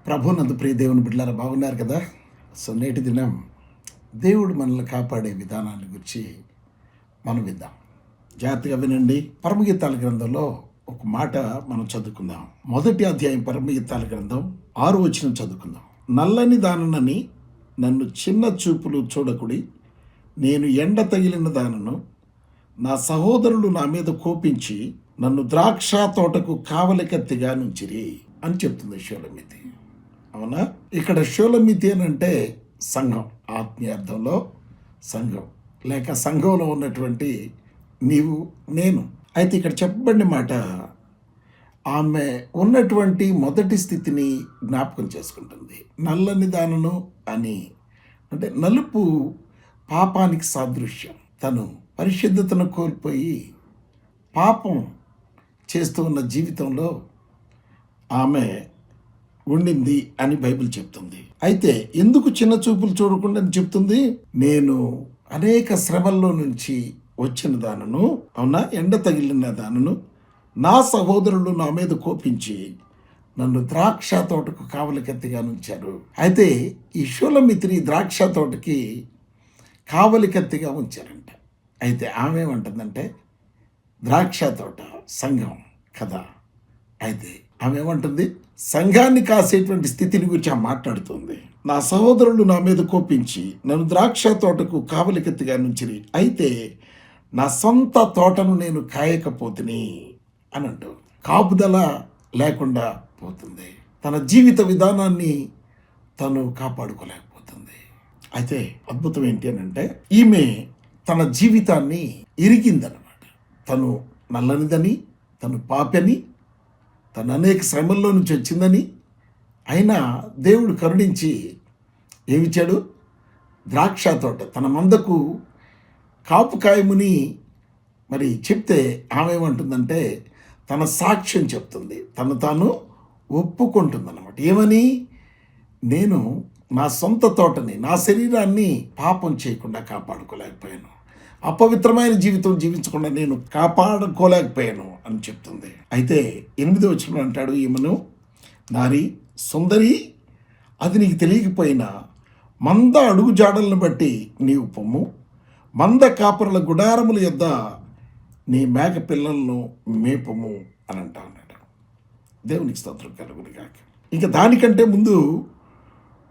ప్రభునందు ప్రియ దేవుని బిడ్డలారా బాగున్నారు కదా. సో నేటి దినం దేవుడు మనల్ని కాపాడే విధానాన్ని గురించి మనం విద్దాం. జాగ్రత్తగా వినండి. పరమగీతాల గ్రంథంలో ఒక మాట మనం చదువుకుందాం. మొదటి అధ్యాయం పరమగీతాల గ్రంథం 6వ వచనం చదువుకుందాం. నల్లని దానని నన్ను చిన్న చూపులు చూడకుడి, నేను ఎండ తగిలిన దానను, నా సహోదరులు నా మీద కోపించి నన్ను ద్రాక్ష తోటకు కావలికత్తిగా నుంచిరి అని చెప్తుంది షోలమితి. అవునా? ఇక్కడ షోలమితి అని అంటే సంఘం, ఆత్మీయ అర్థంలో సంఘం లేక సంఘంలో ఉన్నటువంటి నీవు నేను. అయితే ఇక్కడ చెప్పబడిన మాట ఆమె ఉన్నటువంటి మొదటి స్థితిని జ్ఞాపకం చేసుకుంటుంది. నల్లని దానను అని అంటే నలుపు పాపానికి సాదృశ్యం. తను పరిశుద్ధతను కోల్పోయి పాపం చేస్తూ ఉన్న జీవితంలో ఆమె ఉండింది అని బైబిల్ చెప్తుంది. అయితే ఎందుకు చిన్న చూపులు చూడకుండా అని చెప్తుంది? నేను అనేక శ్రమల్లో నుంచి వచ్చిన దానను, అవునా, ఎండ తగిలిన దానను, నా సహోదరులు నా మీద కోపించి నన్ను ద్రాక్ష తోటకు కావలికత్తిగా ఉంచారు. అయితే ఈ షూలమితిని ద్రాక్ష తోటకి కావలికత్తిగా ఉంచారంట. అయితే ఆమె ఏమంటుందంటే ద్రాక్ష తోట సంఘం కదా. అయితే ఆమె ఏమంటుంది? సంఘాన్ని కాసేటువంటి స్థితిని గురించి మాట్లాడుతుంది. నా సహోదరులు నా మీద కోపించి నన్ను ద్రాక్ష తోటకు కావలికత్తిగా నుంచిరి, అయితే నా సొంత తోటను నేను కాయకపోతిని అని అంటూ కాపుదల లేకుండా పోతుంది. తన జీవిత విధానాన్ని తను కాపాడుకోలేకపోతుంది. అయితే అద్భుతం ఏంటి అని అంటే ఈమె తన జీవితాన్ని ఇరిగిందనమాట. తను నల్లనిదని, తను పాపని, తను అనేక శ్రమల్లో నుంచి వచ్చిందని, అయినా దేవుడు కరుణించి ఏమిచ్చాడు? ద్రాక్ష తోట తన మందకు కాపు కాయముని మరి చెప్తే ఆమె ఏమంటుందంటే తన సాక్ష్యం చెప్తుంది, తను తాను ఒప్పుకుంటుందన్నమాట. ఏమని? నేను నా సొంత తోటని, నా శరీరాన్ని పాపం చేయకుండా కాపాడుకోలేకపోయాను, అపవిత్రమైన జీవితం జీవించకుండా నేను కాపాడుకోలేకపోయాను అని చెప్తుంది. అయితే 8వ వచనం అంటాడు ఈమెను, నారి సుందరి, అది నీకు తెలియకపోయినా మంద అడుగు జాడలను బట్టి నీవు పొమ్ము, మంద కాపరుల గుడారముల యొద్ద నీ మేక పిల్లలను మేపము అని అంటా ఉన్నాడు. దేవునికి స్తోత్రం కలుగును గాక. ఇంకా దానికంటే ముందు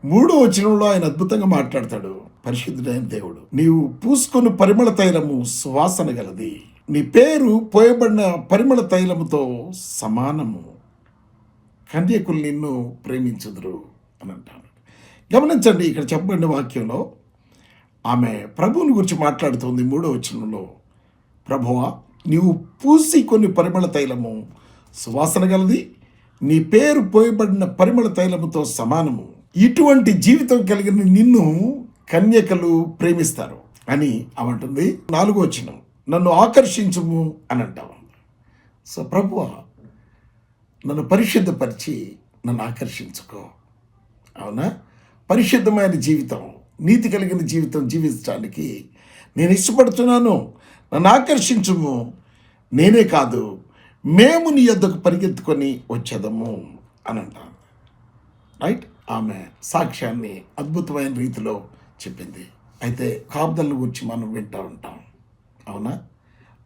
3వ వచనంలో ఆయన అద్భుతంగా మాట్లాడతాడు. పరిశుద్ధుడైన దేవుడు, నీవు పూసుకొని పరిమళ తైలము సువాసన గలది, నీ పేరు పోయబడిన పరిమళ తైలముతో సమానము, కన్యకులు నిన్ను ప్రేమించుదురు అని అంటాడు. గమనించండి, ఇక్కడ చెప్పబడిన వాక్యంలో ఆమె ప్రభువుని గురించి మాట్లాడుతుంది. 3వ వచనంలో, ప్రభువా, నీవు పూసి కొన్ని పరిమళ తైలము సువాసన గలది, నీ పేరు పోయబడిన పరిమళ తైలముతో సమానము, ఇటువంటి జీవితం కలిగిన నిన్ను కన్యకలు ప్రేమిస్తారు అని అవంటుంది. 4వ వచనం, నన్ను ఆకర్షించుము అని అంటావు. సో ప్రభువా, నన్ను పరిశుద్ధపరిచి నన్ను ఆకర్షించుకో. అవునా? పరిశుద్ధమైన జీవితం, నీతి కలిగిన జీవితం జీవించడానికి నేను ఇష్టపడుతున్నాను, నన్ను ఆకర్షించుము. నేనే కాదు, మేము నీ యొద్దకు పరిగెత్తుకొని వచ్చేదము అని అంటాను. రైట్? ఆమె సాక్ష్యాన్ని అద్భుతమైన రీతిలో చెప్పింది. అయితే కాపుదల గురించి మనం వింటూ ఉంటాం. అవునా?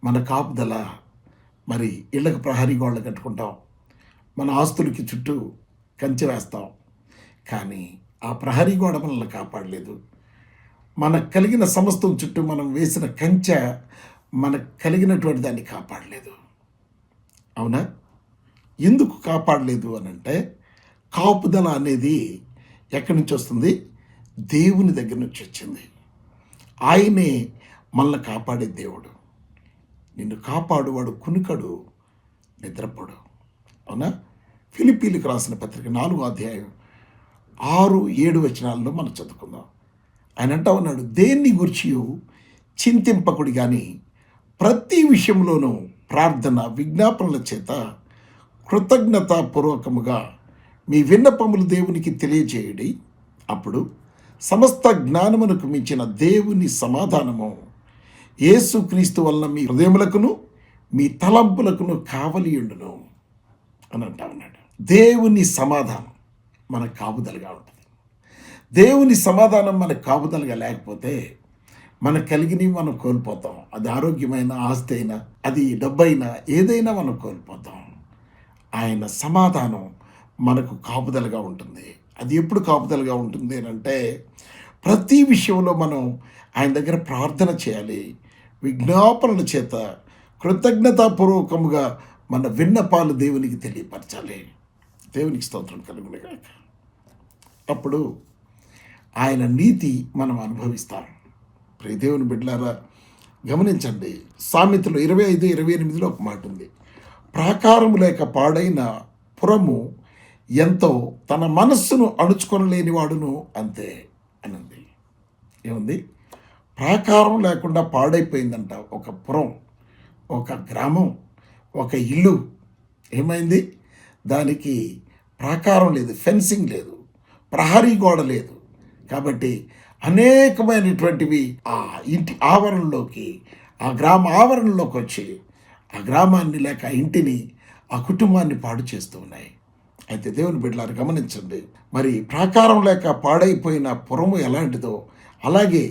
మన కాపుదల మరి ఇళ్ళకు ప్రహరీ గోడలు కట్టుకుంటాం, మన ఆస్తులకి చుట్టూ కంచె వేస్తాం, కానీ ఆ ప్రహరీ గోడ మనల్ని కాపాడలేదు. మనకు కలిగిన సమస్తం చుట్టూ మనం వేసిన కంచె మనకు కలిగినటువంటి దాన్ని కాపాడలేదు. అవునా? ఎందుకు కాపాడలేదు అని అంటే కాపుదల అనేది ఎక్కడి నుంచి వస్తుంది? దేవుని దగ్గర నుంచి వచ్చింది. ఆయనే మనల్ని కాపాడే దేవుడు. నిన్ను కాపాడువాడు కునుకడు, నిద్రపోడు. అవునా? ఫిలిప్పీలకు రాసిన పత్రిక 4వ అధ్యాయం 6-7 వచనాల్లో మనం చదువుకుందాం. ఆయన అంటా ఉన్నాడు, దేన్ని గురించి చింతింపకుడి కానీ ప్రతి విషయంలోనూ ప్రార్థన విజ్ఞాపనల చేత కృతజ్ఞతాపూర్వకముగా మీ విన్నపములు దేవునికి తెలియజేయడి. అప్పుడు సమస్త జ్ఞానమునకు మించిన దేవుని సమాధానము యేసుక్రీస్తు వలన మీ హృదయములకును మీ తలంపులకును కావలియుండును అని అంటా ఉన్నాడు. దేవుని సమాధానం మనకు కాపుదలగా ఉంటుంది. దేవుని సమాధానం మనకు కాపుదలగా లేకపోతే మనకు కలిగినవి మనం కోల్పోతాం. అది ఆరోగ్యమైన, ఆస్తి అయినా, అది డబ్బైనా, ఏదైనా మనం కోల్పోతాం. ఆయన సమాధానం మనకు కాపుదలగా ఉంటుంది. అది ఎప్పుడు కాపుదలగా ఉంటుంది అంటే ప్రతి విషయంలో మనం ఆయన దగ్గర ప్రార్థన చేయాలి. విజ్ఞాపనల చేత కృతజ్ఞతాపూర్వకముగా మన విన్నపాలు దేవునికి తెలియపరచాలి. దేవునికి స్తోత్రం కలుగునుగాక. అప్పుడు ఆయన నీతి మనం అనుభవిస్తాం. ప్రియ దేవుని బిడ్డలారా, గమనించండి, సామెతలు 25:28 ఒక మాట ఉంది. ప్రాకారము లేక పాడైన పురము ఎంతో, తన మనస్సును అణుచుకొనలేని వాడును అంతే అనంది. ఏముంది? ప్రాకారం లేకుండా పాడైపోయిందంట ఒక పురం, ఒక గ్రామం, ఒక ఇల్లు. ఏమైంది? దానికి ప్రాకారం లేదు, ఫెన్సింగ్ లేదు, ప్రహరీ గోడ లేదు. కాబట్టి అనేకమైనటువంటివి ఆ ఇంటి ఆవరణలోకి, ఆ గ్రామ ఆవరణలోకి వచ్చి ఆ గ్రామాన్ని లేక ఆ ఇంటిని, ఆ కుటుంబాన్ని పాడు చేస్తూ ఉన్నాయి. అయితే దేవుని బిడ్డలారు గమనించండి, మరి ప్రాకారం లేక పాడైపోయిన పురము ఎలాంటిదో అలాగే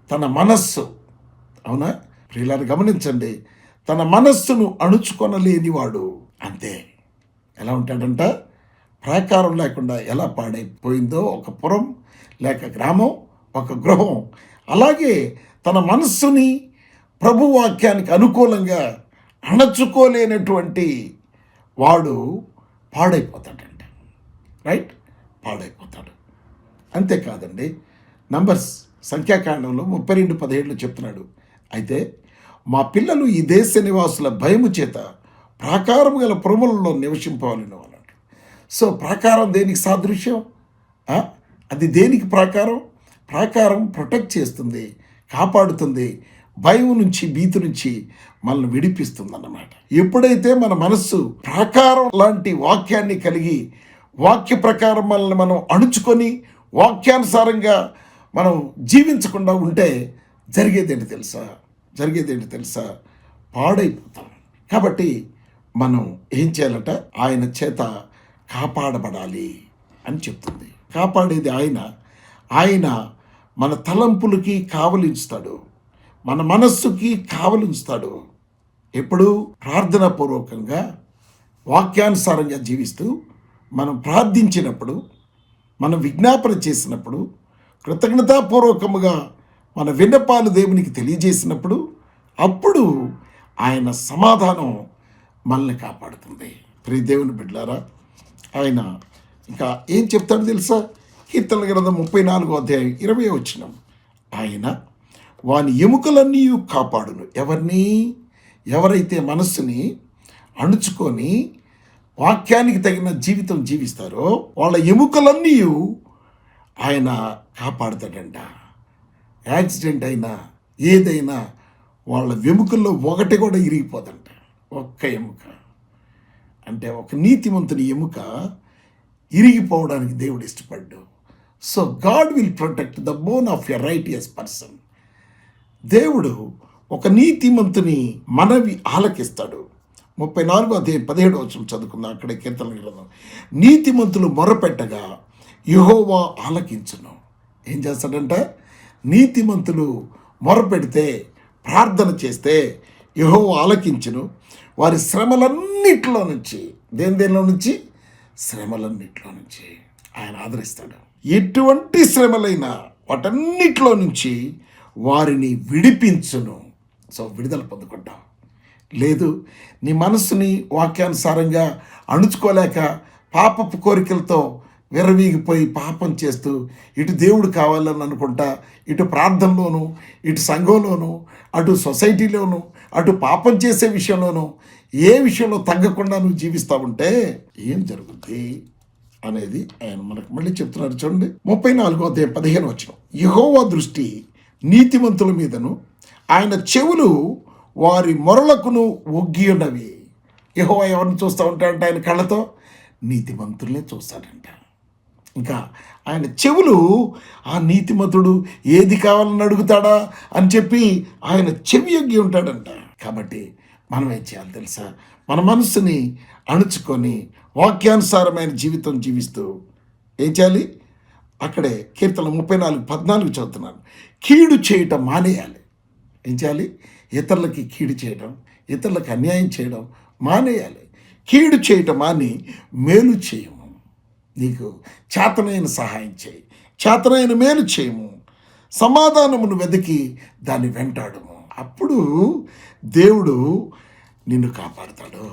తన మనస్సు, అవునా ప్రియులారు గమనించండి, తన మనస్సును అణుచుకొనలేనివాడు అంతే. ఎలా ఉంటాడంట? ప్రాకారం లేకుండా ఎలా పాడైపోయిందో ఒక పురం లేక గ్రామం, ఒక గృహం, అలాగే తన మనస్సుని ప్రభు వాక్యానికి అనుకూలంగా అణచుకోలేనటువంటి వాడు పాడైపోతాడంట. రైట్? పాడైపోతాడు. అంతేకాదండి, నంబర్స్ సంఖ్యాకాండంలో 32:17 చెప్తున్నాడు, అయితే మా పిల్లలు ఈ దేశ నివాసుల భయము చేత ప్రాకారం గల పురములలో నివసింపవాలని అన్నాడు. సో ప్రాకారం దేనికి సాదృశ్యం? అది దేనికి ప్రాకారం? ప్రాకారం ప్రొటెక్ట్ చేస్తుంది, కాపాడుతుంది, భయం నుంచి, భీతి నుంచి మనల్ని విడిపిస్తుంది అన్నమాట. ఎప్పుడైతే మన మనస్సు ప్రాకారం లాంటి వాక్యాన్ని కలిగి వాక్య ప్రకారం మనల్ని మనం అణుచుకొని వాక్యానుసారంగా మనం జీవించకుండా ఉంటే జరిగేదేంటి తెలుసా? పాడైపోతాం. కాబట్టి మనం ఏం చేయాలట? ఆయన చేత కాపాడబడాలి అని చెప్తుంది. కాపాడేది ఆయన మన తలంపులకి కావలించుతాడు, మన మనస్సుకి కావలించుతాడు. ఎప్పుడు? ప్రార్థనాపూర్వకంగా వాక్యానుసారంగా జీవిస్తూ మనం ప్రార్థించినప్పుడు, మనం విజ్ఞాపన చేసినప్పుడు, కృతజ్ఞతాపూర్వకముగా మన విన్నపాలు దేవునికి తెలియజేసినప్పుడు, అప్పుడు ఆయన సమాధానం మనల్ని కాపాడుతుంది. ప్రియ దేవుని బిడ్డలారా, ఆయన ఇంకా ఏం చెప్తాడో తెలుసా? కీర్తనల గ్రంథం 34:20 ఆయన వాని ఎముకలన్నీ కాపాడును. ఎవరైతే మనస్సుని అణుచుకొని వాక్యానికి తగిన జీవితం జీవిస్తారో వాళ్ళ ఎముకలన్నీ ఆయన కాపాడుతాడంట. యాక్సిడెంట్ అయినా ఏదైనా వాళ్ళ వెముకల్లో ఒకటి కూడా ఇరిగిపోదంట. ఒక్క ఎముక అంటే ఒక నీతిమంతుని ఎముక ఇరిగిపోవడానికి దేవుడు ఇష్టపడ్డు. So God will protect the bone of a righteous person. దేవుడు ఒక నీతిమంతుని మనవి ఆలకిస్తాడు. 34:17 చదువుకుందాం. అక్కడే కీర్తనల గ్రంథం. నీతిమంతులు మొరపెట్టగా యెహోవా ఆలకించును. ఏం చేస్తాడంట? నీతిమంతులు మొరపెడితే, ప్రార్థన చేస్తే యెహోవా ఆలకించును. వారి శ్రమలన్నిట్లో నుంచి, దేనిలో నుంచి? శ్రమలన్నిట్లో నుంచి ఆయన ఆదరిస్తాడు. ఎటువంటి శ్రమలైనా వాటన్నిటిలో నుంచి వారిని విడిపించును. సో విడుదల పొందుకుంటాం. లేదు, నీ మనస్సుని వాక్యానుసారంగా అణుచుకోలేక పాపపు కోరికలతో విర్రవీగిపోయి పాపం చేస్తూ ఇటు దేవుడు కావాలని అనుకుంటా, ఇటు ప్రార్థనలోను, ఇటు సంఘంలోను, అటు సొసైటీలోను, అటు పాపం చేసే విషయంలోనూ ఏ విషయంలో తగ్గకుండా నువ్వు జీవిస్తూ ఉంటే ఏం జరుగుద్ది అనేది ఆయన మనకు మళ్ళీ చెప్తున్నారు. చూడండి, 34:15 యెహోవా దృష్టి నీతిమంతుల మీదను, ఆయన చెవులు వారి మొరలకును ఒగ్గి ఉన్నవి. యెహోవా ఎవరిని చూస్తూ ఉంటాడంటే ఆయన కళ్ళతో నీతిమంతుల్నే చూస్తాడంట. ఇంకా ఆయన చెవులు ఆ నీతిమంతుడు ఏది కావాలని అడుగుతాడా అని చెప్పి ఆయన చెవి యొగ్గి ఉంటాడంట. కాబట్టి మనం ఏం చేయాలి తెలుసా? మన మనస్సుని అణుచుకొని వాక్యానుసారమైన జీవితం జీవిస్తూ ఏం చేయాలి? అక్కడే కీర్తన 34:14 చదువుతున్నాను. కీడు చేయటం మానేయాలి. ఏం చేయాలి? ఇతరులకి కీడు చేయడం, ఇతరులకు అన్యాయం చేయడం మానేయాలి. కీడు చేయటం మాని మేలు చేయము. నీకు చేతనైన సహాయం చేయి, చేతనైన మేలు చేయము. సమాధానమును వెతికి దాన్ని వెంటాడము. అప్పుడు దేవుడు నిన్ను కాపాడుతాడు,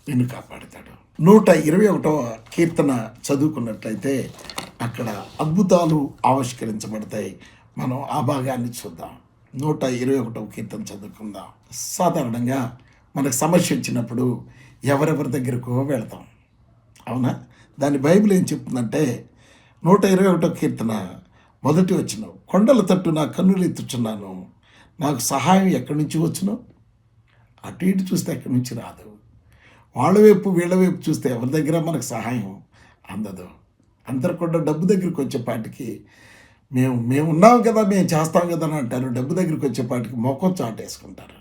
నిన్ను కాపాడుతాడు. 121వ కీర్తన చదువుకున్నట్లయితే అక్కడ అద్భుతాలు ఆవిష్కరించబడతాయి. మనం ఆ భాగాన్ని చూద్దాం. 121వ కీర్తన చదువుకుందాం. సాధారణంగా మనకు సమస్య వచ్చినప్పుడు ఎవరెవరి దగ్గరకు వెళతాం, అవునా? దాని బైబిల్ ఏం చెప్తుందంటే 121వ కీర్తన మొదటి వచనం, కొండల తట్టు నా కన్నులు ఎత్తుచున్నాను, నాకు సహాయం ఎక్కడి నుంచి వచ్చును? అటు ఇటు చూస్తే ఎక్కడి నుంచి రాదు. వాళ్ళ వైపు వీళ్ళ వైపు చూస్తే ఎవరి దగ్గర మనకు సహాయం అందదు. అందరు కూడా డబ్బు దగ్గరికి వచ్చేపాటికి మేము ఉన్నాం కదా, మేము చేస్తాం కదా అని అంటారు. డబ్బు దగ్గరికి వచ్చేపాటికి మొఖం చాటేసుకుంటారు.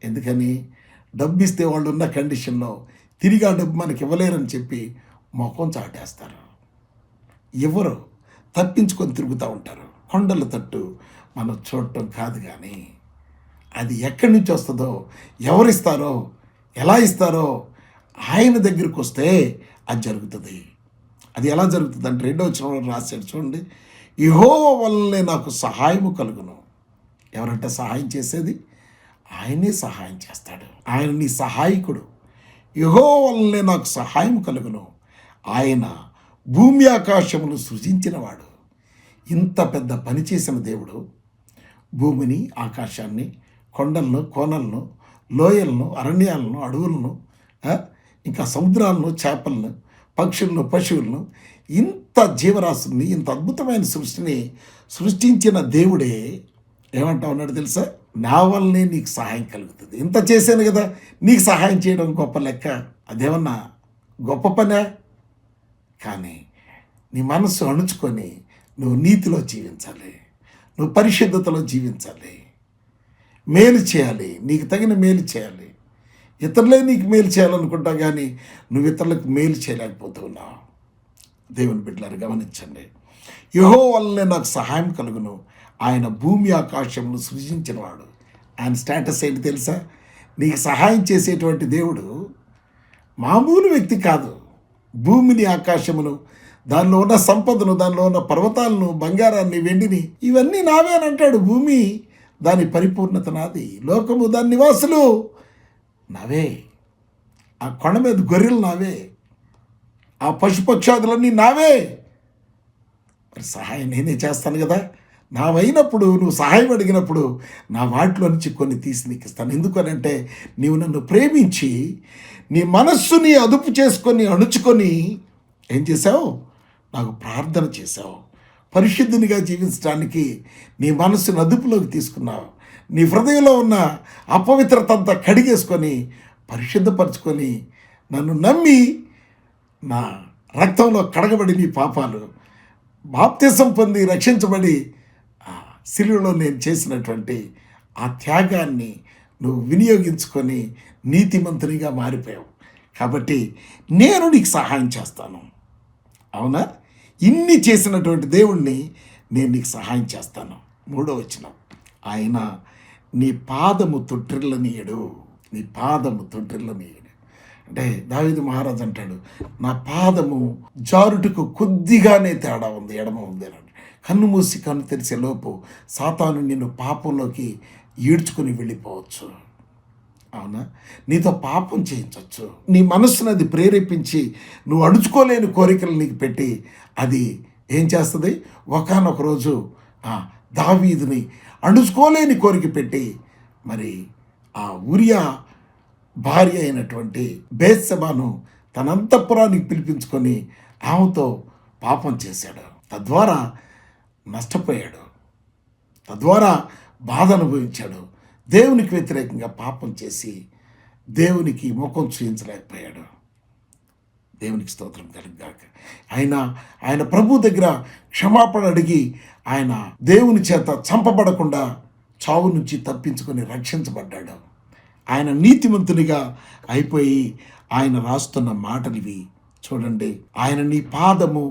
ఎందుకని? డబ్బు ఇస్తే వాళ్ళు ఉన్న కండిషన్లో తిరిగి ఆ డబ్బు మనకి ఇవ్వలేరని చెప్పి మొఖం చాటేస్తారు. ఎవరు తప్పించుకొని తిరుగుతూ ఉంటారు. కొండల తట్టు మనం చూడటం కాదు, కానీ అది ఎక్కడి నుంచి వస్తుందో, ఎవరిస్తారో, ఎలా ఇస్తారో ఆయన దగ్గరికి వస్తే అది జరుగుతుంది. అది ఎలా జరుగుతుంది అంటే 2వ వచనంలో రాశాడు చూడండి, యెహోవా వల్లనే నాకు సహాయము కలుగును. ఎవరంటే సహాయం చేసేది? ఆయనే సహాయం చేస్తాడు. ఆయన నీ సహాయకుడు. యెహోవా వల్లనే నాకు సహాయం కలుగును. ఆయన భూమి ఆకాశమును సృజించినవాడు. ఇంత పెద్ద పని చేసిన దేవుడు భూమిని, ఆకాశాన్ని, కొండలను, కోనలను, లోయలను, అరణ్యాలను, అడవులను, ఇంకా సముద్రాలను, చేపలను, పక్షులను, పశువులను, ఇంత జీవరాశుల్ని, ఇంత అద్భుతమైన సృష్టిని సృష్టించిన దేవుడే ఏమంటా ఉన్నాడు తెలుసా? నా వల్లనే నీకు సహాయం కలుగుతుంది. ఇంత చేశాను కదా, నీకు సహాయం చేయడం గొప్ప లెక్క? అదేమన్నా గొప్ప పనే? కానీ నీ మనస్సు అణుచుకొని నువ్వు నీతిలో జీవించాలి, నువ్వు పరిశుద్ధతలో జీవించాలి, మేలు చేయాలి, నీకు తగిన మేలు చేయాలి. ఇతరులే నీకు మేలు చేయాలనుకుంటా కానీ నువ్వు ఇతరులకు మేలు చేయలేకపోతున్నావు. దేవుని బిడ్డలారు గమనించండి. యెహోవా వల్లనే నాకు సహాయం కలుగును. ఆయన భూమి ఆకాశమును సృజించినవాడు. ఆయన స్టేటస్ ఏంటి తెలుసా? నీకు సహాయం చేసేటువంటి దేవుడు మామూలు వ్యక్తి కాదు. భూమిని, ఆకాశమును, దానిలో ఉన్న సంపదను, దానిలో ఉన్న పర్వతాలను, బంగారాన్ని, వెండిని, ఇవన్నీ నావే అని అంటాడు. భూమి దాని పరిపూర్ణత నాది, లోకము దాని నివాసులు నావే, ఆ కొండ మీద గొర్రెలు నావే, ఆ పశుపక్షాదులన్నీ నావే. మరి సహాయం నేనే చేస్తాను కదా. నావైనప్పుడు, నువ్వు సహాయం అడిగినప్పుడు నా వాటిలో నుంచి కొన్ని తీసి నీకు ఇస్తాను. ఎందుకనంటే నీవు నన్ను ప్రేమించి నీ మనస్సుని అదుపు చేసుకొని, అణుచుకొని ఏం చేశావు? నాకు ప్రార్థన చేశావు. పరిశుద్ధునిగా జీవించడానికి నీ మనస్సును అదుపులోకి తీసుకున్నావు. నీ హృదయంలో ఉన్న అపవిత్రత అంతా కడిగేసుకొని, పరిశుద్ధపరచుకొని, నన్ను నమ్మి నా రక్తంలో కడగబడి నీ పాపాలు బాప్తిసం పొంది రక్షించబడి శిలువలో నేను చేసినటువంటి ఆ త్యాగాన్ని నువ్వు వినియోగించుకొని నీతిమంతునిగా మారిపోయావు. కాబట్టి నేను నీకు సహాయం చేస్తాను. అవునా? ఇన్ని చేసినటువంటి దేవుణ్ణి నేను నీకు సహాయం చేస్తాను. 3వ వచనం, ఆయన నీ పాదము తొట్టిల్లనీయడు. నీ పాదము తొట్టిల్లనీయడు అంటే దావీదు మహారాజు అంటాడు, నా పాదము జారుటకు కొద్దిగానే తేడా ఉంది, ఎడమ ఉంది అని. కన్ను మూసి కన్ను తెరిసే లోపు సాతాను నిన్ను పాపంలోకి ఈడ్చుకుని వెళ్ళిపోవచ్చు. అవునా? నీతో పాపం చేయించవచ్చు. నీ మనస్సును అది ప్రేరేపించి నువ్వు అణుచుకోలేని కోరికలు నీకు పెట్టి అది ఏం చేస్తుంది? ఒకానొక రోజు దావీదుని అణుచుకోలేని కోరిక పెట్టి మరి ఆ ఉరియా భార్య అయినటువంటి బేత్షెబాను తన అంతఃపురానికి పిలిపించుకొని ఆమెతో పాపం చేశాడు. తద్వారా నష్టపోయాడు, తద్వారా బాధ అనుభవించాడు. దేవునికి వ్యతిరేకంగా పాపం చేసి దేవునికి ముఖం చూయించలేకపోయాడు. దేవునికి స్తోత్రం కలుగుగాక. ఆయన ప్రభు దగ్గర క్షమాపణ అడిగి ఆయన దేవుని చేత చంపబడకుండా చావు నుంచి తప్పించుకొని రక్షించబడ్డాడు. ఆయన నీతిమంతునిగా అయిపోయి ఆయన రాస్తున్న మాటలు ఇవి చూడండి. ఆయన నీ పాదము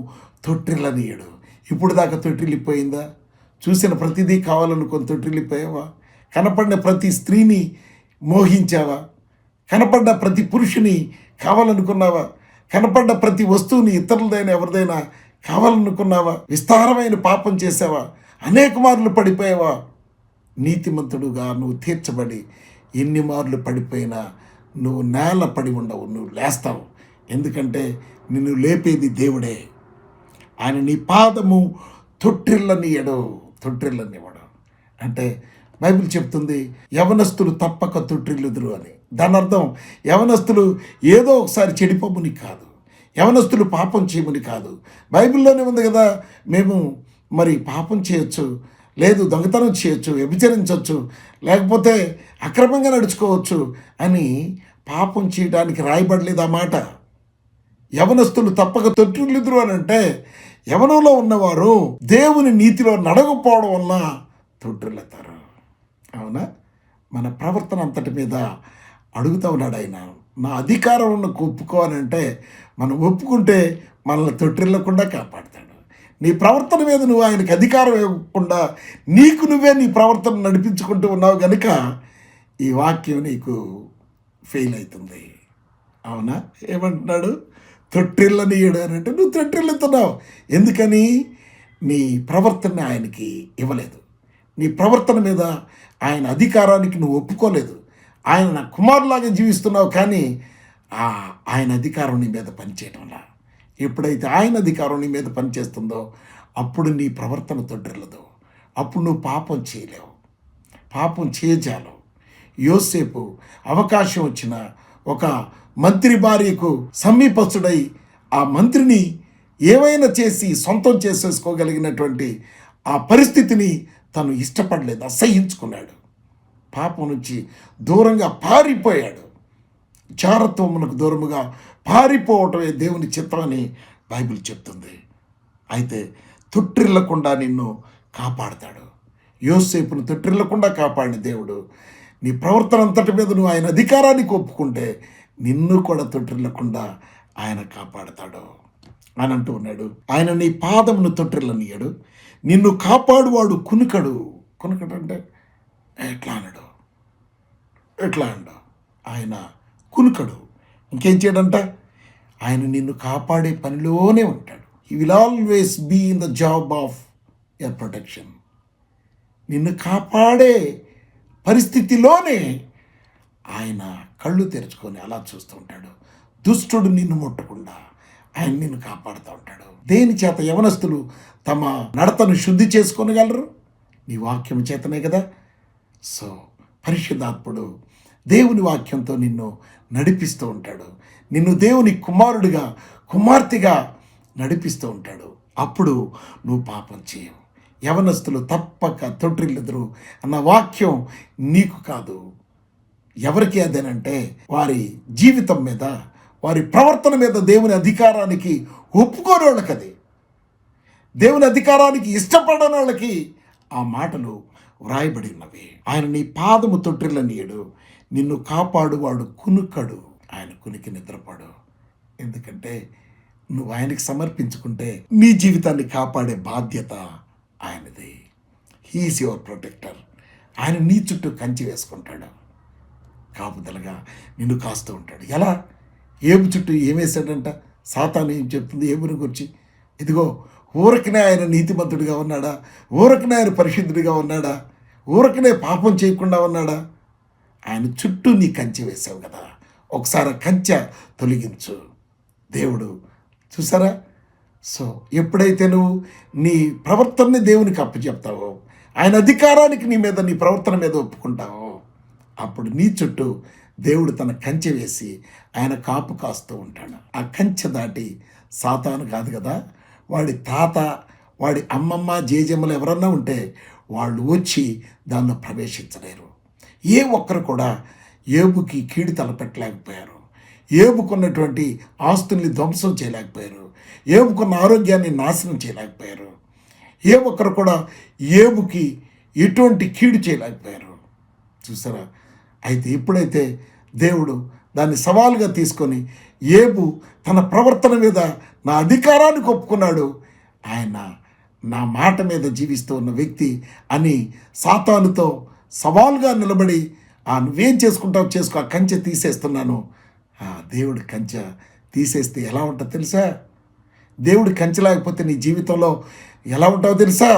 తొట్టిల్లనియడు. ఇప్పుడు దాకా తొట్టిల్లిపోయిందా? చూసిన ప్రతిదీ కావాలనుకొని తొట్టిల్లిపోయావా? కనపడిన ప్రతి స్త్రీని మోహించావా? కనపడ్డ ప్రతి పురుషుని కావాలనుకున్నావా? కనపడ్డ ప్రతి వస్తువుని ఇతరులదైనా ఎవరిదైనా కావాలనుకున్నావా? విస్తారమైన పాపం చేసావా? అనేక మార్లు పడిపోయావా? నీతిమంతుడుగా నువ్వు తీర్చబడి ఎన్ని మార్లు పడిపోయినా నువ్వు నేల పడి ఉండవు, నువ్వు లేస్తావు. ఎందుకంటే నిన్ను లేపేది దేవుడే. ఆయన నీ పాదము తొట్టిల్లనివ్వడు. అంటే బైబిల్ చెప్తుంది యవనస్తులు తప్పక తొట్టిల్లుదురు అని. దాని అర్థం యవనస్తులు ఏదో ఒకసారి చెడిపోమని కాదు, యవనస్తులు పాపం చేయమని కాదు. బైబిల్లోనే ఉంది కదా, మేము మరి పాపం చేయొచ్చు, లేదు దొంగతనం చేయొచ్చు, వ్యభిచరించవచ్చు, లేకపోతే అక్రమంగా నడుచుకోవచ్చు అని పాపం చేయడానికి రాయబడలేదు ఆ మాట. యవనస్తులు తప్పక తొట్టిల్లుదురు అని అంటే యవనంలో ఉన్నవారు దేవుని నీతిలో నడకపోవడం వలన తొట్టిల్లుతారు. అవునా? మన ప్రవర్తన అంతటి మీద అడుగుతూ ఉన్నాడు ఆయన. నా అధికారం ఉన్న ఒప్పుకోవాలంటే మనం ఒప్పుకుంటే మనల్ని తొట్టిల్లకుండా కాపాడుతాడు. నీ ప్రవర్తన మీద నువ్వు ఆయనకి అధికారం ఇవ్వకుండా నీకు నువ్వే నీ ప్రవర్తన నడిపించుకుంటూ ఉన్నావు కనుక ఈ వాక్యం నీకు ఫెయిల్ అవుతుంది. అవునా? ఏమంటున్నాడు? తొట్టిల్లనియడు అని అంటే నువ్వు తొట్టిల్లుతున్నావు. ఎందుకని? నీ ప్రవర్తన ఆయనకి ఇవ్వలేదు. నీ ప్రవర్తన మీద ఆయన అధికారానికి నువ్వు ఒప్పుకోలేదు. ఆయన నా కుమారులాగా జీవిస్తున్నావు, కానీ ఆయన అధికారం నీ మీద పనిచేయడంలా. ఎప్పుడైతే ఆయన అధికారం నీ మీద పనిచేస్తుందో అప్పుడు నీ ప్రవర్తన తొట్టిల్లదు. అప్పుడు నువ్వు పాపం చేయలేవు, పాపం చేయజాలవు. యోసేపు అవకాశం వచ్చిన ఒక మంత్రి భార్యకు సమీపస్తుడై ఆ మంత్రిని ఏమైనా చేసి సొంతం చేసేసుకోగలిగినటువంటి ఆ పరిస్థితిని తను ఇష్టపడలేదు, అసహ్యించుకున్నాడు. పాపం నుంచి దూరంగా పారిపోయాడు. జారత్వమునకు దూరముగా పారిపోవటమే దేవుని చిత్తమని బైబిల్ చెప్తుంది. అయితే తొట్టిల్లకుండా నిన్ను కాపాడతాడు. యోసేపును తొట్టిల్లకుండా కాపాడిన దేవుడు నీ ప్రవర్తన అంతటి మీద నువ్వు ఆయన అధికారానికి ఒప్పుకుంటే నిన్ను కూడా తొట్టిల్లకుండా ఆయన కాపాడతాడు అని అంటూ ఉన్నాడు. ఆయన నీ పాదమును తొట్టిల్లనియడు, నిన్ను కాపాడువాడు కునుకడు. కునుకడు అంటే ఎట్లా అన్నాడు? ఆయన కునుకడు. ఇంకేం చేయడంట? ఆయన నిన్ను కాపాడే పనిలోనే ఉంటాడు. He will always be in the job of your protection. నిన్ను కాపాడే పరిస్థితిలోనే ఆయన కళ్ళు తెరుచుకొని అలా చూస్తూ ఉంటాడు. దుష్టుడు నిన్ను ముట్టకుండా ఆయన నిన్ను కాపాడుతూ ఉంటాడు. దేని చేత యవనస్తులు తమ నడతను శుద్ధి చేసుకోగలరు? నీ వాక్యం చేతనే కదా. సో పరిశుద్ధాత్ముడు దేవుని వాక్యంతో నిన్ను నడిపిస్తూ ఉంటాడు. నిన్ను దేవుని కుమారుడిగా కుమార్తెగా నడిపిస్తూ ఉంటాడు. అప్పుడు నువ్వు పాపం చేయవు. యవనస్తులు తప్పక తొట్టిల్లుదురు అన్న వాక్యం నీకు కాదు, ఎవరికి అదేనంటే వారి జీవితం మీద, వారి ప్రవర్తన మీద దేవుని అధికారానికి ఒప్పుకోని వాళ్ళకి, అది దేవుని అధికారానికి ఇష్టపడని వాళ్ళకి ఆ మాటలు వ్రాయబడి ఉన్నవి. ఆయన నీ పాదము తొట్టిల్లనియడు, నిన్ను కాపాడువాడు కునుకడు. ఆయన కునికి నిద్రపడు. ఎందుకంటే నువ్వు ఆయనకి సమర్పించుకుంటే నీ జీవితాన్ని కాపాడే బాధ్యత ఆయనది. He is your protector. ఆయన నీ చుట్టూ కంచి వేసుకుంటాడు, కాపుదలగా నిన్ను కాస్తూ ఉంటాడు. ఎలా? ఏబు చుట్టూ ఏమేశాడంట? సాతాను ఏం చెప్తుంది ఏబుని గురించి? ఇదిగో ఊరకనే ఆయన నీతిమంతుడిగా ఉన్నాడా? ఊరకనే ఆయన పరిశుద్ధుడిగా ఉన్నాడా? ఊరకనే పాపం చేయకుండా ఉన్నాడా? ఆయన చుట్టూ నీ కంచె వేసావు కదా, ఒకసారి కంచె తొలగించు. దేవుడు చూసారా? సో ఎప్పుడైతే నువ్వు నీ ప్రవర్తనని దేవునికి అప్పచెప్తావో, ఆయన అధికారానికి నీ మీద, నీ ప్రవర్తన మీద ఒప్పుకుంటావో, అప్పుడు నీ చుట్టూ దేవుడు తన కంచె వేసి ఆయన కాపు కాస్తూ ఉంటాడు. ఆ కంచె దాటి సాతాను కాదు కదా, వాడి తాత, వాడి అమ్మమ్మ, జేజమ్మలు ఎవరన్నా ఉంటే వాళ్ళు వచ్చి దానిలో ప్రవేశించలేరు. ఏ ఒక్కరు కూడా ఏబుకి కీడు తలపెట్టలేకపోయారు. ఏబుకున్నటువంటి ఆస్తుల్ని ధ్వంసం చేయలేకపోయారు. ఏబుకున్న ఆరోగ్యాన్ని నాశనం చేయలేకపోయారు. ఏ ఒక్కరు కూడా ఏబుకి ఎటువంటి కీడు చేయలేకపోయారు. చూసారా? అయితే ఎప్పుడైతే దేవుడు దాన్ని సవాలుగా తీసుకొని ఏబు తన ప్రవర్తన మీద నా అధికారానికి ఒప్పుకున్నాడు, ఆయన నా మాట మీద జీవిస్తూ ఉన్న వ్యక్తి అని సాతానుతో సవాలుగా నిలబడి నువ్వేం చేసుకుంటావు చేసుకో, ఆ కంచె తీసేస్తున్నాను. దేవుడి కంచె తీసేస్తే ఎలా ఉంటుందో తెలుసా? దేవుడి కంచె లేకపోతే నీ జీవితంలో ఎలా ఉంటావో తెలుసా?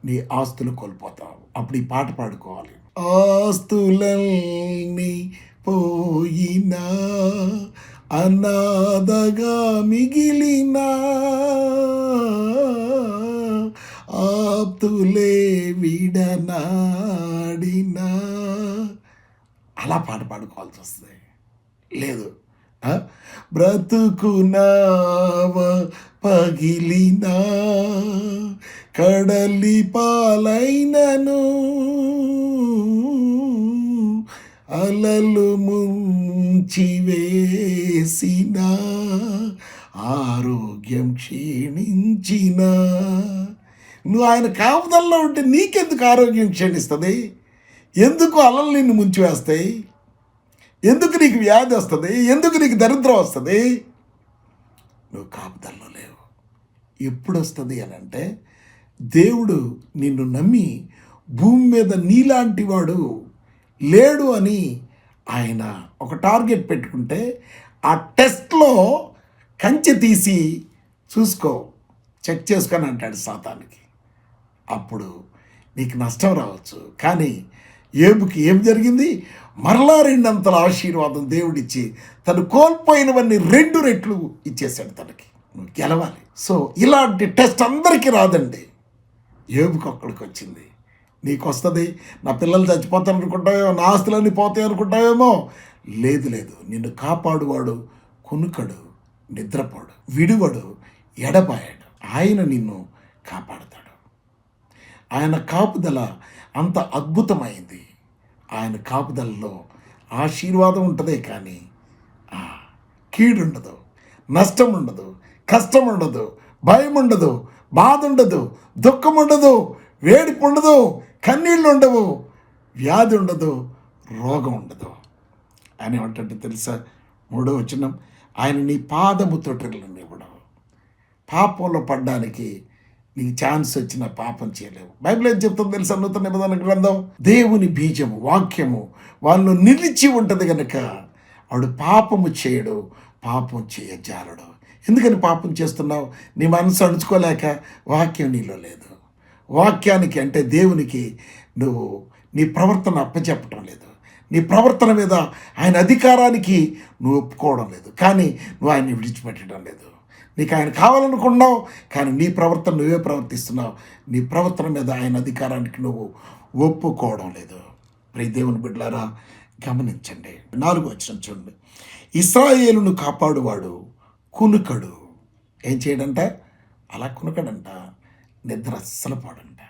నీ ఆస్తులు కోల్పోతావు. అప్పుడు ఈ పాట పాడుకోవాలి. ఆస్తులన్నీ పోయినా అనాథగా మిగిలిన ఆప్తులే విడనాడినా అలా పాట పాడుకోవాల్సి వస్తుంది. లేదు బ్రతుకునావ పగిలినా కడలి పాలైనను అలలు ముంచి వేసిన ఆరోగ్యం క్షీణించిన నువ్వు ఆయన కాపుదల్లో ఉంటే నీకెందుకు ఆరోగ్యం క్షీణిస్తుంది? ఎందుకు అలలు నిన్ను ముంచి వేస్తాయి? ఎందుకు నీకు వ్యాధి వస్తుంది? ఎందుకు నీకు దరిద్రం వస్తుంది? నువ్వు కాపుదల్లో లేవు. ఎప్పుడు వస్తుంది అని అంటే, దేవుడు నిన్ను నమ్మి భూమి మీద నీలాంటి వాడు లేడు అని ఆయన ఒక టార్గెట్ పెట్టుకుంటే ఆ టెస్ట్లో కంచె తీసి చూసుకో, చెక్ చేసుకొని అంటాడు సాతానికి. అప్పుడు నీకు నష్టం రావచ్చు. కానీ యోబుకి ఏం జరిగింది? మరలా 2 అంతల ఆశీర్వాదం దేవుడిచ్చి తను కోల్పోయినవన్నీ 2 రెట్లు ఇచ్చేసాడు తనకి. నువ్వు గెలవాలి. సో ఇలాంటి టెస్ట్ అందరికీ రాదండి, యోబుకి ఒక్కడికి వచ్చింది. నీకు వస్తుంది. నా పిల్లలు చచ్చిపోతాను అనుకుంటావేమో, నా ఆస్తులన్నీ పోతాయి అనుకుంటావేమో. లేదు లేదు, నిన్ను కాపాడువాడు కునుకడు, నిద్రపోడు, విడువడు, ఎడబాయాడు. ఆయన నిన్ను కాపాడుతాడు. ఆయన కాపుదల అంత అద్భుతమైంది. ఆయన కాపుదలలో ఆశీర్వాదం ఉంటుందే కానీ కీడు ఉండదు, నష్టం ఉండదు, కష్టం ఉండదు, భయం ఉండదు, బాధ ఉండదు, దుఃఖం ఉండదు, వేడిపు ఉండదు, కన్నీళ్ళు ఉండవు, వ్యాధి ఉండదు, రోగం ఉండదు. ఆయన ఏమంటే తెలుసా? 3వ వచనం, ఆయన నీ పాదము తొట్టిల్లని ఇవ్వడం. పాపంలో పడ్డానికి నీకు ఛాన్స్ వచ్చిన పాపం చేయలేవు. బైబిల్ ఏం చెప్తుంది తెలుసా? నూతన నిబంధన గ్రంథం, దేవుని బీజము వాక్యము వాళ్ళు నిలిచి ఉంటుంది కనుక వాడు పాపము చేయడు, పాపం చేయజాలడు. ఎందుకని పాపం చేస్తున్నావు? నీ మనసు అణుచుకోలేక. వాక్యం నీలో లేదు. వాక్యానికి అంటే దేవునికి నువ్వు నీ ప్రవర్తన అప్పచెప్పటం లేదు. నీ ప్రవర్తన మీద ఆయన అధికారానికి నువ్వు ఒప్పుకోవడం లేదు. కానీ నువ్వు ఆయన్ని విడిచిపెట్టడం లేదు. నీకు ఆయన కావాలనుకున్నావు, కానీ నీ ప్రవర్తన నువ్వే ప్రవర్తిస్తున్నావు. నీ ప్రవర్తన మీద ఆయన అధికారానికి నువ్వు ఒప్పుకోవడం లేదు. ప్రియ దేవుని బిడ్డలారా గమనించండి. 4వ వచనం చూడండి. ఇశ్రాయేలును కాపాడువాడు కునుకడు. ఏం చేయడంట? అలా కునుకడంట, నిద్ర అస్సలు పోడంట.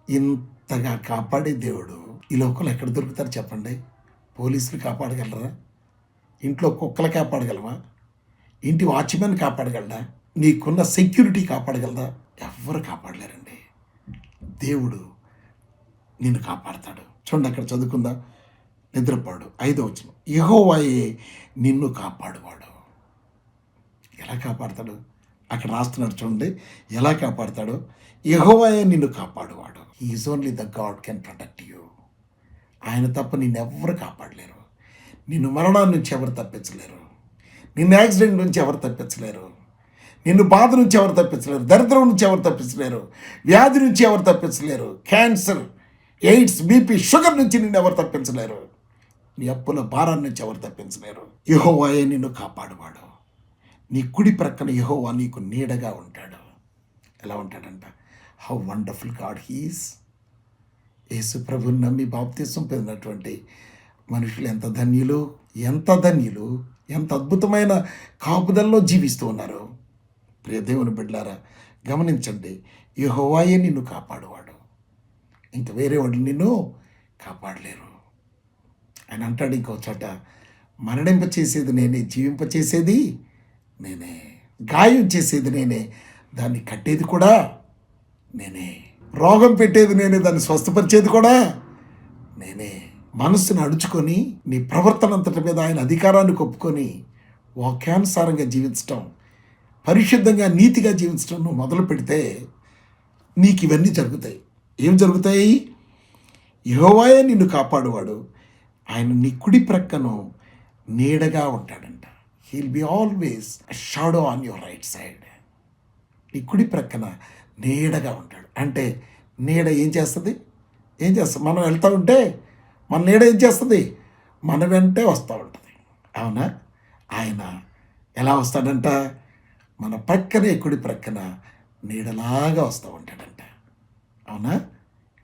ఇంతగా కాపాడే దేవుడు ఈ లోకంలో ఎక్కడ దొరుకుతారు చెప్పండి? పోలీసులు కాపాడగలరా? ఇంట్లో కుక్కలు కాపాడగలవా? ఇంటి వాచ్మెన్ కాపాడగలడా? నీకున్న సెక్యూరిటీ కాపాడగలదా? ఎవ్వరు కాపాడలేరండి. దేవుడు నిన్ను కాపాడతాడు. చూడండి, అక్కడ చదువుకుందా, నిద్రపోడు. 5వ వచనం, యెహోవాయే నిన్ను కాపాడువాడు. ఎలా కాపాడతాడు? అక్కడ రాస్తున్నాడు చూడండి, ఎలా కాపాడతాడు. యెహోవాయే నిన్ను కాపాడువాడు. Is only the God can protect you. ఆయన తప్ప నిన్నెవ్వరు కాపాడలేరు. నిన్ను మరణాన్ని నుంచి ఎవరు తప్పించలేరు. నిన్ను యాక్సిడెంట్ నుంచి ఎవరు తప్పించలేరు. నిన్ను బాధ నుంచి ఎవరు తప్పించలేరు. దరిద్రం నుంచి ఎవరు తప్పించలేరు. వ్యాధి నుంచి ఎవరు తప్పించలేరు. క్యాన్సర్, ఎయిడ్స్, బీపీ, షుగర్ నుంచి నిన్ను ఎవరు తప్పించలేరు. నీ అప్పుల భారాన్ని నుంచి ఎవరు తప్పించలేరు. యెహోవాయే నిన్ను కాపాడువాడు. నీ కుడి ప్రక్కన యెహోవా నీకు నీడగా ఉంటాడు. ఎలా ఉంటాడంట? How wonderful God he's. Yesu ప్రభుని నమ్మి బాప్తిసం పొందినటువంటి మనుషులు ఎంత ధన్యులు, ఎంత ధన్యులు, ఎంత అద్భుతమైన కాపుదల్లో జీవిస్తూ ఉన్నారు. ప్రియ దేవుని బిడ్డలారా గమనించండి, యెహోవాయే నిన్ను కాపాడువాడు. ఇంకా వేరే వాడు నిన్ను కాపాడలేరు. ఆయన అంటాడు ఇంకో చోట, మరణింప చేసేది నేనే, జీవింప చేసేది నేనే, గాయం చేసేది నేనే, దాన్ని కట్టేది కూడా నేనే, రోగం పెట్టేది నేనే, దాన్ని స్వస్థపరిచేది కూడా నేనే. మనస్సును అడుచుకొని నీ ప్రవర్తన అంతటి మీద ఆయన అధికారాన్ని ఒప్పుకొని వాక్యానుసారంగా జీవించటం పరిశుద్ధంగా నీతిగా జీవించడం నువ్వు మొదలు పెడితే నీకు ఇవన్నీ జరుగుతాయి. ఏం జరుగుతాయి? యెహోవాయే నిన్ను కాపాడువాడు, ఆయన నీ కుడి ప్రక్కను నీడగా ఉంటాడంట. He'll be always shadow on your right side. నీ కుడి ప్రక్కన నీడగా ఉంటాడు. అంటే నీడ ఏం చేస్తుంది? మనం వెళ్తూ ఉంటే మన నీడ ఏం చేస్తుంది? మన వెంటే వస్తూ ఉంటుంది. అవునా? ఆయన ఎలా వస్తాడంట? మన ప్రక్కనే కుడి ప్రక్కన నీడలాగా వస్తూ ఉంటాడంట. అవునా?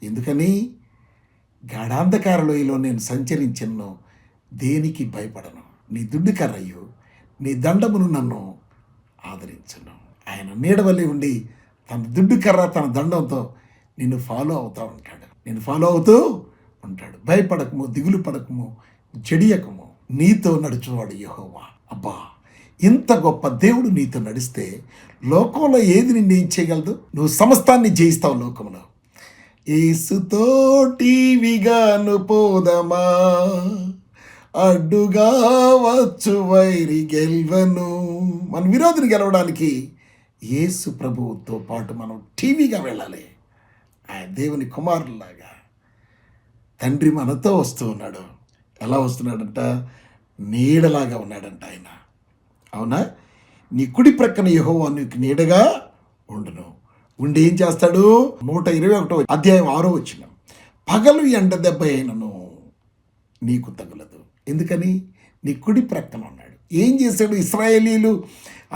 ఎందుకని? గాఢాంధకార లోయలో నేను సంచరించను, దేనికి భయపడను. నీ దుడ్డు కర్రయ్యు నీ దండమును నన్ను ఆదరించును. ఆయన నీడవల్లి ఉండి తన దుడ్డు కర్ర తన దండంతో నిన్ను ఫాలో అవుతూ ఉంటాడు. భయపడకము, దిగులు పడకము, జడియకము, నీతో నడుచువాడు యెహోవా. అబ్బా, ఇంత గొప్ప దేవుడు నీతో నడిస్తే లోకంలో ఏది నిన్ను ఏం చేయగలదు? నువ్వు సమస్తాన్ని జయిస్తావు లోకంలో. యేసుతోటివిగాను పోదమా, అడ్డుగా వచ్చు వైరి గెల్వను. మన విరోధిని గెలవడానికి యేసు ప్రభువుతో పాటు మనం టీవీగా వెళ్ళాలి. ఆయన దేవుని కుమారులాగా తండ్రి మనతో వస్తూ ఉన్నాడు. ఎలా వస్తున్నాడంట? నీడలాగా ఉన్నాడంట ఆయన. అవునా? నీ కుడి ప్రక్కన యెహోవా నీకు నీడగా ఉండును. ఉండి ఏం చేస్తాడు? 121 అధ్యాయం 6వ వచనం, పగలు ఎండ దెబ్బ అయినను నీకు తగులదు. ఎందుకని? నీ కుడి ప్రక్కన ఉన్నాడు. ఏం చేశాడు? ఇశ్రాయేలీలు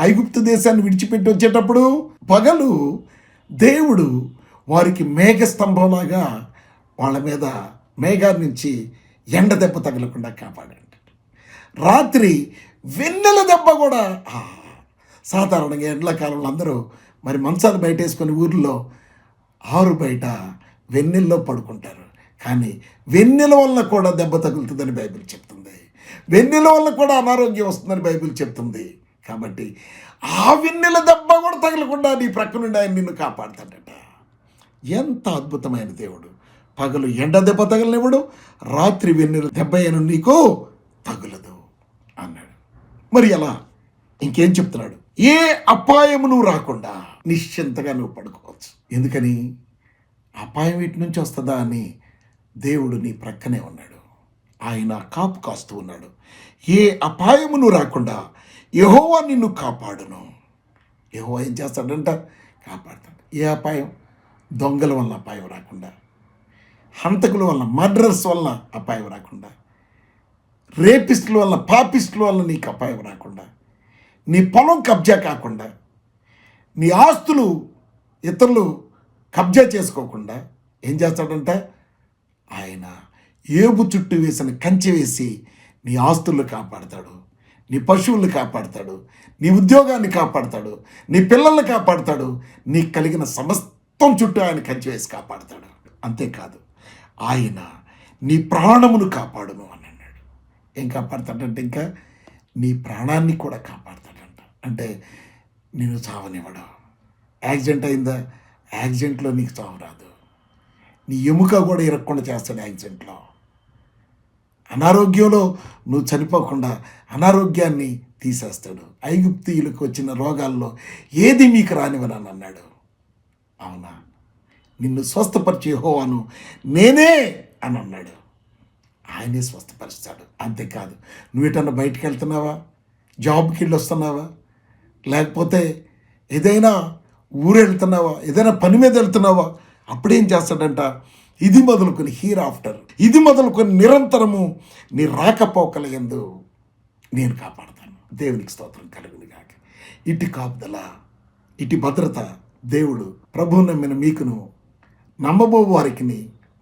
ఐగుప్తు దేశాన్ని విడిచిపెట్టి వచ్చేటప్పుడు పగలు దేవుడు వారికి మేఘస్తంభంలాగా వాళ్ళ మీద మేఘాన్ని నుంచి ఎండ దెబ్బ తగలకుండా కాపాడాడు. రాత్రి వెన్నెల దెబ్బ కూడా. సాధారణంగా ఎండాకాలంలో అందరూ మరి మంచాలు బయట వేసుకొని ఊర్లో ఆరు బయట వెన్నెల్లో పడుకుంటారు. కానీ వెన్నెల వల్ల కూడా దెబ్బ తగులుతుందని బైబిల్ చెప్తుంది. వెన్నెల వల్ల కూడా అనారోగ్యం వస్తుందని బైబిల్ చెప్తుంది. కాబట్టి ఆ వెన్నెల దెబ్బ కూడా తగలకుండా నీ ప్రక్క నుండి ఆయన నిన్ను కాపాడుతాడట. ఎంత అద్భుతమైన దేవుడు! పగలు ఎండ దెబ్బ తగలనివ్వడు, రాత్రి వెన్నెల దెబ్బ అయిన నీకు తగులదు అన్నాడు. మరి ఎలా? ఇంకేం చెప్తున్నాడు? ఏ అపాయము నువ్వు రాకుండా నిశ్చింతగా నువ్వు పడుకోవచ్చు. ఎందుకని? అపాయం వీటి నుంచి వస్తుందా అని దేవుడు నీ ప్రక్కనే ఉన్నాడు. ఆయన కాపు కాస్తూ ఉన్నాడు. ఏ అపాయము నువ్వు రాకుండా యెహోవా నిన్ను కాపాడును. యెహోవా ఏం చేస్తాడంట? కాపాడుతాడు. ఏ అపాయం? దొంగల వల్ల అపాయం రాకుండా, హంతకుల వల్ల, మర్డర్స్ వల్ల అపాయం రాకుండా, రేపిస్టుల వల్ల, పాపిస్టుల వల్ల నీకు అపాయం రాకుండా, నీ పొలం కబ్జా కాకుండా, నీ ఆస్తులు ఇతరులు కబ్జా చేసుకోకుండా ఏం చేస్తాడంట? ఆయన ఏబు చుట్టూ వేసిన కంచె వేసి నీ ఆస్తులను కాపాడతాడు, నీ పశువులను కాపాడతాడు, నీ ఉద్యోగాన్ని కాపాడతాడు, నీ పిల్లల్ని కాపాడతాడు, నీకు కలిగిన సమస్తం చుట్టూ ఆయన కంచె వేసి కాపాడతాడు. అంతేకాదు, ఆయన నీ ప్రాణమును కాపాడును అని అన్నాడు. ఏం కాపాడతాడంటే ఇంకా నీ ప్రాణాన్ని కూడా కాపాడతాడంట. అంటే నేను చావనివ్వడు. యాక్సిడెంట్ అయిందా? యాక్సిడెంట్లో నీకు చావు రాదు. నీ ఎముక కూడా ఇరక్కుండా చేస్తాడు యాక్సిడెంట్లో. అనారోగ్యంలో నువ్వు చనిపోకుండా అనారోగ్యాన్ని తీసేస్తాడు. ఐగుప్తీయులకు వచ్చిన రోగాల్లో ఏది మీకు రానివనని అన్నాడు. అవునా? నిన్ను స్వస్థపరిచే యెహోవాను నేనే అని అన్నాడు. ఆయనే స్వస్థపరుస్తాడు. అంతేకాదు, నువ్వు ఎటన్నా బయటికి వెళ్తున్నావా, జాబ్కి వెళ్ళి వస్తున్నావా, లేకపోతే ఏదైనా ఊరు వెళ్తున్నావా, ఏదైనా పని మీద వెళ్తున్నావా, అప్పుడేం చేస్తాడంట? ఇది మొదలుకొని హీర్ ఆఫ్టర్, ఇది మొదలుకొని నిరంతరము నీ రాకపోకల యందు నేను కాపాడతాను. దేవునికి స్తోత్రం కలుగును గాక. ఇటు కాపుదల, ఇటు భద్రత దేవుడు ప్రభువు నమ్మిన మీకును నమ్మబో వారికి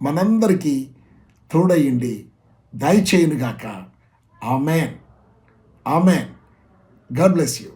మనందరికీ తోడయ్యండి దయచేయునుగాక. Amen. Amen. God bless you.